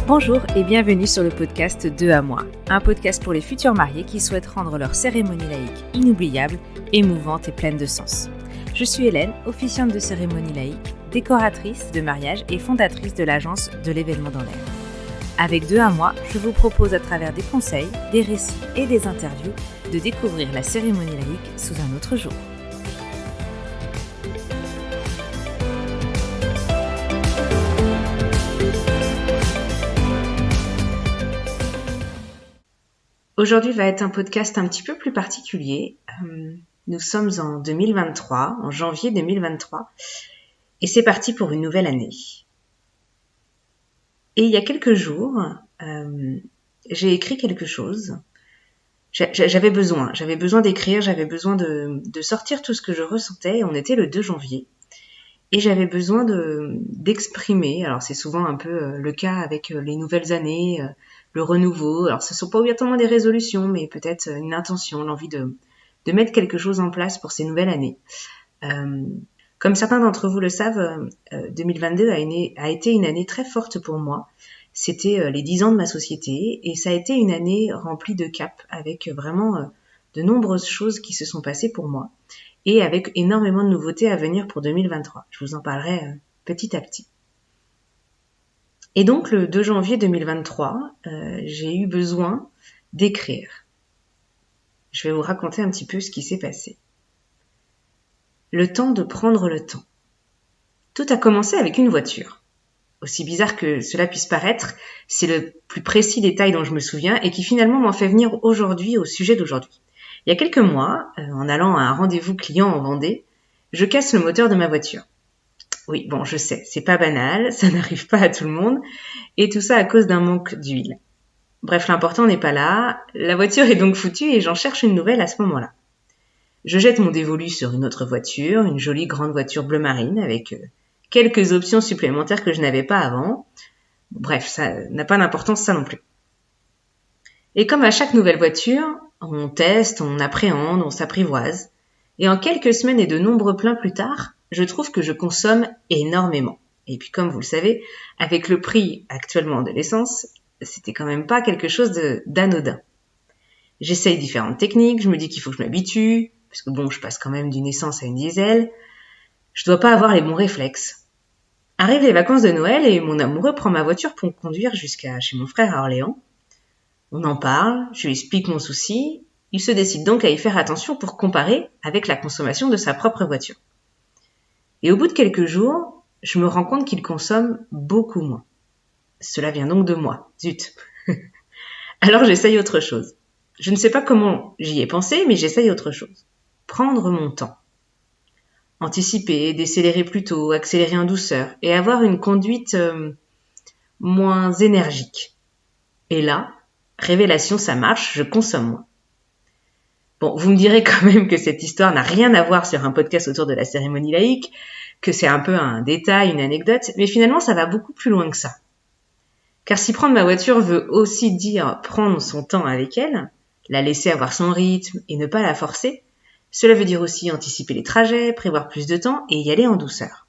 Bonjour et bienvenue sur le podcast 2 à moi, un podcast pour les futurs mariés qui souhaitent rendre leur cérémonie laïque inoubliable, émouvante et pleine de sens. Je suis Hélène, officiante de cérémonie laïque, décoratrice de mariage et fondatrice de l'agence de l'événement dans l'air. Avec 2 à moi, je vous propose à travers des conseils, des récits et des interviews de découvrir la cérémonie laïque sous un autre jour. Aujourd'hui va être un podcast un petit peu plus particulier. Nous sommes en 2023, en janvier 2023, et c'est parti pour une nouvelle année. Et il y a quelques jours, j'ai écrit quelque chose. J'avais besoin d'écrire, j'avais besoin de sortir tout ce que je ressentais. On était le 2 janvier. Et j'avais besoin d'exprimer, alors c'est souvent un peu le cas avec les nouvelles années, le renouveau. Alors ce ne sont pas obligatoirement des résolutions, mais peut-être une intention, l'envie de mettre quelque chose en place pour ces nouvelles années. Comme certains d'entre vous le savent, 2022 a été une année très forte pour moi. C'était les 10 ans de ma société et ça a été une année remplie de caps avec vraiment de nombreuses choses qui se sont passées pour moi et avec énormément de nouveautés à venir pour 2023. Je vous en parlerai petit à petit. Et donc le 2 janvier 2023, j'ai eu besoin d'écrire. Je vais vous raconter un petit peu ce qui s'est passé. Le temps de prendre le temps. Tout a commencé avec une voiture. Aussi bizarre que cela puisse paraître, c'est le plus précis détail dont je me souviens et qui finalement m'en fait venir aujourd'hui au sujet d'aujourd'hui. Il y a quelques mois, en allant à un rendez-vous client en Vendée, je casse le moteur de ma voiture. Oui, bon, je sais, c'est pas banal, ça n'arrive pas à tout le monde, et tout ça à cause d'un manque d'huile. Bref, l'important n'est pas là, la voiture est donc foutue et j'en cherche une nouvelle à ce moment-là. Je jette mon dévolu sur une autre voiture, une jolie grande voiture bleu marine avec quelques options supplémentaires que je n'avais pas avant. Bref, ça n'a pas d'importance ça non plus. Et comme à chaque nouvelle voiture, on teste, on appréhende, on s'apprivoise. Et en quelques semaines et de nombreux pleins plus tard, je trouve que je consomme énormément. Et puis comme vous le savez, avec le prix actuellement de l'essence, c'était quand même pas quelque chose d'anodin. J'essaye différentes techniques, je me dis qu'il faut que je m'habitue, parce que bon, je passe quand même d'une essence à une diesel. Je dois pas avoir les bons réflexes. Arrivent les vacances de Noël et mon amoureux prend ma voiture pour me conduire jusqu'à chez mon frère à Orléans. On en parle, je lui explique mon souci, il se décide donc à y faire attention pour comparer avec la consommation de sa propre voiture. Et au bout de quelques jours, je me rends compte qu'il consomme beaucoup moins. Cela vient donc de moi, zut. Alors j'essaye autre chose. Je ne sais pas comment j'y ai pensé, mais j'essaye autre chose. Prendre mon temps. Anticiper, décélérer plus tôt, accélérer en douceur et avoir une conduite moins énergique. Et là, révélation, ça marche, je consomme moins. Bon, vous me direz quand même que cette histoire n'a rien à voir sur un podcast autour de la cérémonie laïque, que c'est un peu un détail, une anecdote, mais finalement ça va beaucoup plus loin que ça. Car si prendre ma voiture veut aussi dire prendre son temps avec elle, la laisser avoir son rythme et ne pas la forcer, cela veut dire aussi anticiper les trajets, prévoir plus de temps et y aller en douceur.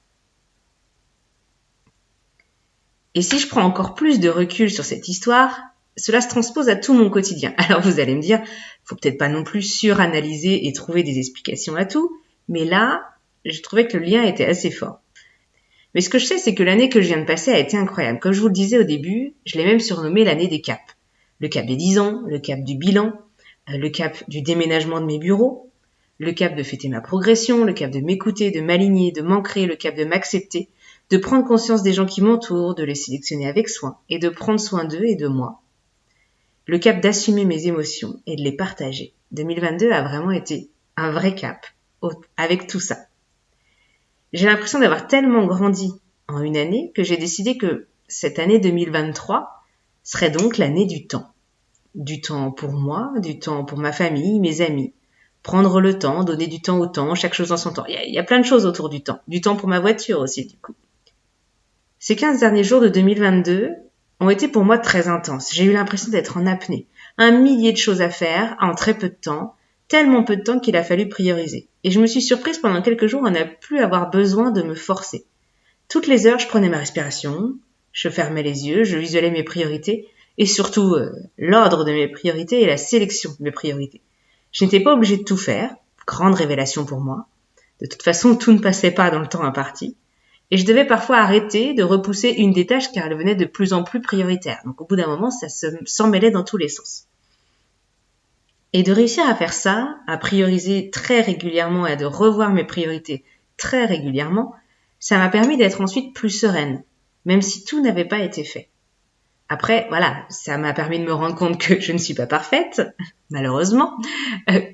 Et si je prends encore plus de recul sur cette histoire, cela se transpose à tout mon quotidien. Alors vous allez me dire, faut peut-être pas non plus suranalyser et trouver des explications à tout, mais là, je trouvais que le lien était assez fort. Mais ce que je sais, c'est que l'année que je viens de passer a été incroyable. Comme je vous le disais au début, je l'ai même surnommée l'année des caps. Le cap des 10 ans, le cap du bilan, le cap du déménagement de mes bureaux, le cap de fêter ma progression, le cap de m'écouter, de m'aligner, de m'ancrer, le cap de m'accepter, de prendre conscience des gens qui m'entourent, de les sélectionner avec soin et de prendre soin d'eux et de moi. Le cap d'assumer mes émotions et de les partager. 2022 a vraiment été un vrai cap avec tout ça. J'ai l'impression d'avoir tellement grandi en une année que j'ai décidé que cette année 2023 serait donc l'année du temps. Du temps pour moi, du temps pour ma famille, mes amis. Prendre le temps, donner du temps au temps, chaque chose en son temps. Il y a plein de choses autour du temps. Du temps pour ma voiture aussi, du coup. Ces 15 derniers jours de 2022 ont été pour moi très intenses. J'ai eu l'impression d'être en apnée. 1 millier de choses à faire en très peu de temps, tellement peu de temps qu'il a fallu prioriser. Et je me suis surprise pendant quelques jours à ne plus avoir besoin de me forcer. Toutes les heures, je prenais ma respiration, Je fermais les yeux, je visualisais mes priorités et surtout l'ordre de mes priorités et la sélection de mes priorités. Je n'étais pas obligée de tout faire, grande révélation pour moi. De toute façon, tout ne passait pas dans le temps imparti. Et je devais parfois arrêter de repousser une des tâches car elle devenait de plus en plus prioritaire. Donc au bout d'un moment, ça s'en mêlait dans tous les sens. Et de réussir à faire ça, à prioriser très régulièrement et à de revoir mes priorités très régulièrement, ça m'a permis d'être ensuite plus sereine, même si tout n'avait pas été fait. Après, voilà, ça m'a permis de me rendre compte que je ne suis pas parfaite, malheureusement,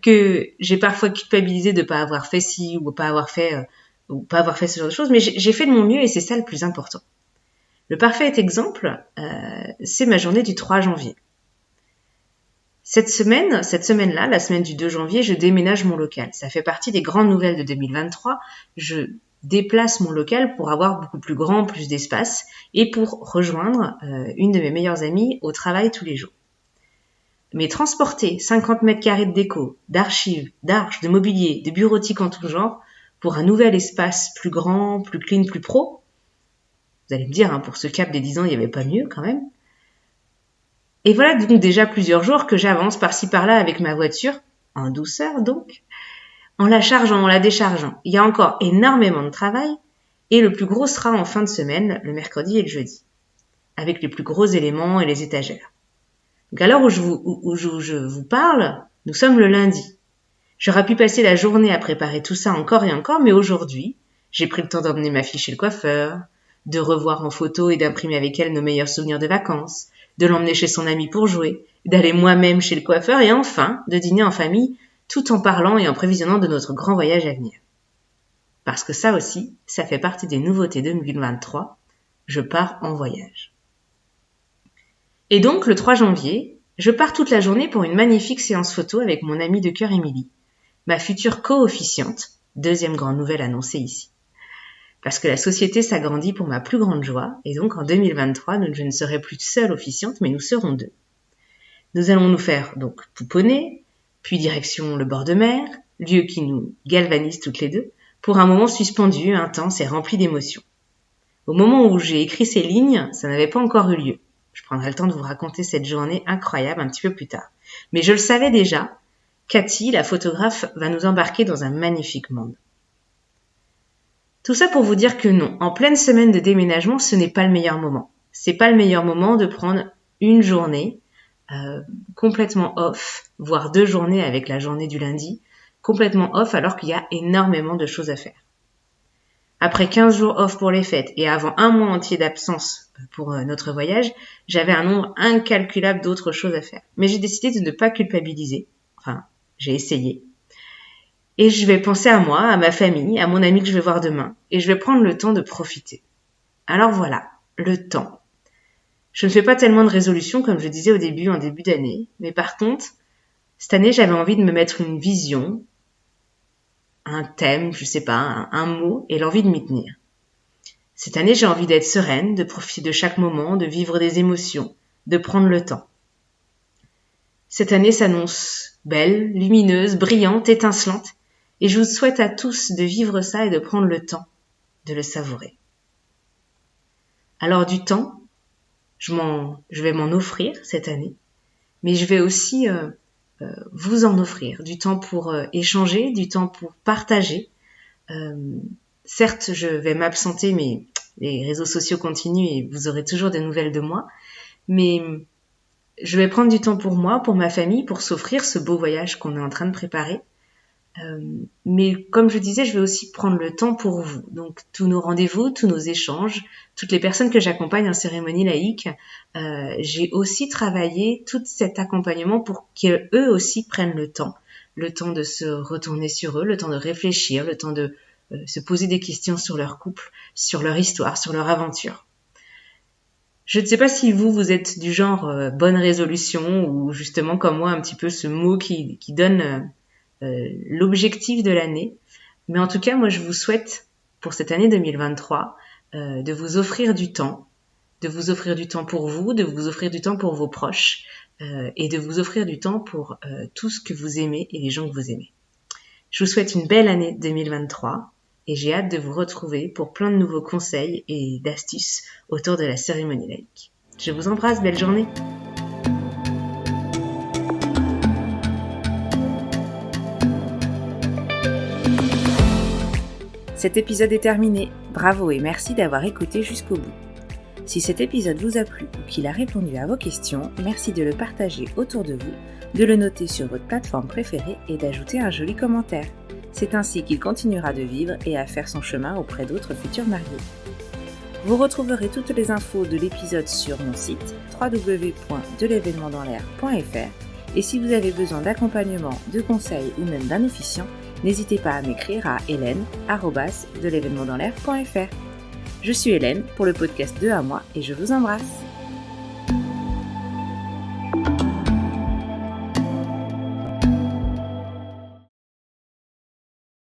que j'ai parfois culpabilisé de ne pas avoir fait ci ou pas avoir fait ce genre de choses, mais j'ai fait de mon mieux et c'est ça le plus important. Le parfait exemple, c'est ma journée du 3 janvier. Cette semaine-là, la semaine du 2 janvier, je déménage mon local. Ça fait partie des grandes nouvelles de 2023. Je déplace mon local pour avoir beaucoup plus grand, plus d'espace et pour rejoindre une de mes meilleures amies au travail tous les jours. Mais transporter 50 mètres carrés de déco, d'archives, d'arches, de mobilier, de bureautique en tout genre pour un nouvel espace plus grand, plus clean, plus pro, vous allez me dire, pour ce cap des 10 ans, il n'y avait pas mieux quand même. Et voilà donc déjà plusieurs jours que j'avance par-ci par-là avec ma voiture, en douceur donc, en la chargeant, en la déchargeant. Il y a encore énormément de travail et le plus gros sera en fin de semaine, le mercredi et le jeudi, avec les plus gros éléments et les étagères. Donc à l'heure où je vous parle, nous sommes le lundi. J'aurais pu passer la journée à préparer tout ça encore et encore, mais aujourd'hui, j'ai pris le temps d'emmener ma fille chez le coiffeur, de revoir en photo et d'imprimer avec elle nos meilleurs souvenirs de vacances, de l'emmener chez son ami pour jouer, d'aller moi-même chez le coiffeur et enfin de dîner en famille tout en parlant et en prévisionnant de notre grand voyage à venir. Parce que ça aussi, ça fait partie des nouveautés 2023, je pars en voyage. Et donc le 3 janvier, je pars toute la journée pour une magnifique séance photo avec mon amie de cœur Émilie, ma future co-officiante, deuxième grande nouvelle annoncée ici. Parce que la société s'agrandit pour ma plus grande joie, et donc en 2023, je ne serai plus seule officiante, mais nous serons deux. Nous allons nous faire donc pouponner, puis direction le bord de mer, lieu qui nous galvanise toutes les deux, pour un moment suspendu, intense et rempli d'émotions. Au moment où j'ai écrit ces lignes, ça n'avait pas encore eu lieu. Je prendrai le temps de vous raconter cette journée incroyable un petit peu plus tard. Mais je le savais déjà, Cathy, la photographe, va nous embarquer dans un magnifique monde. Tout ça pour vous dire que non, en pleine semaine de déménagement, ce n'est pas le meilleur moment. C'est pas le meilleur moment de prendre une journée complètement off, voire 2 journées avec la journée du lundi, complètement off alors qu'il y a énormément de choses à faire. Après 15 jours off pour les fêtes et avant un mois entier d'absence pour notre voyage, j'avais un nombre incalculable d'autres choses à faire. Mais j'ai décidé de ne pas culpabiliser. Enfin, j'ai essayé. Et je vais penser à moi, à ma famille, à mon ami que je vais voir demain. Et je vais prendre le temps de profiter. Alors voilà, le temps. Je ne fais pas tellement de résolutions comme je disais en début d'année. Mais par contre, cette année, j'avais envie de me mettre une vision, un thème, je sais pas, un mot, et l'envie de m'y tenir. Cette année, j'ai envie d'être sereine, de profiter de chaque moment, de vivre des émotions, de prendre le temps. Cette année s'annonce belle, lumineuse, brillante, étincelante. Et je vous souhaite à tous de vivre ça et de prendre le temps de le savourer. Alors du temps, je vais m'en offrir cette année, mais je vais aussi vous en offrir. Du temps pour échanger, du temps pour partager. Certes, je vais m'absenter, mais les réseaux sociaux continuent et vous aurez toujours des nouvelles de moi. Mais je vais prendre du temps pour moi, pour ma famille, pour s'offrir ce beau voyage qu'on est en train de préparer. Mais comme je disais, je vais aussi prendre le temps pour vous. Donc tous nos rendez-vous, tous nos échanges, toutes les personnes que j'accompagne en cérémonie laïque, j'ai aussi travaillé tout cet accompagnement pour qu'eux aussi prennent le temps de se retourner sur eux, le temps de réfléchir, le temps de se poser des questions sur leur couple, sur leur histoire, sur leur aventure. Je ne sais pas si vous êtes du genre bonne résolution ou justement comme moi un petit peu ce mot qui donne l'objectif de l'année. Mais en tout cas, moi je vous souhaite pour cette année 2023 de vous offrir du temps, de vous offrir du temps pour vous, de vous offrir du temps pour vos proches et de vous offrir du temps pour tout ce que vous aimez et les gens que vous aimez. Je vous souhaite une belle année 2023. et j'ai hâte de vous retrouver pour plein de nouveaux conseils et d'astuces autour de la cérémonie laïque. Je vous embrasse, belle journée! Cet épisode est terminé. Bravo et merci d'avoir écouté jusqu'au bout. Si cet épisode vous a plu ou qu'il a répondu à vos questions, merci de le partager autour de vous, de le noter sur votre plateforme préférée et d'ajouter un joli commentaire. C'est ainsi qu'il continuera de vivre et à faire son chemin auprès d'autres futurs mariés. Vous retrouverez toutes les infos de l'épisode sur mon site www.delevénementdanslair.fr et si vous avez besoin d'accompagnement, de conseils ou même d'un officiant, n'hésitez pas à m'écrire à hélène@delevénementdanslair.fr. Je suis Hélène pour le podcast 2 à moi et je vous embrasse.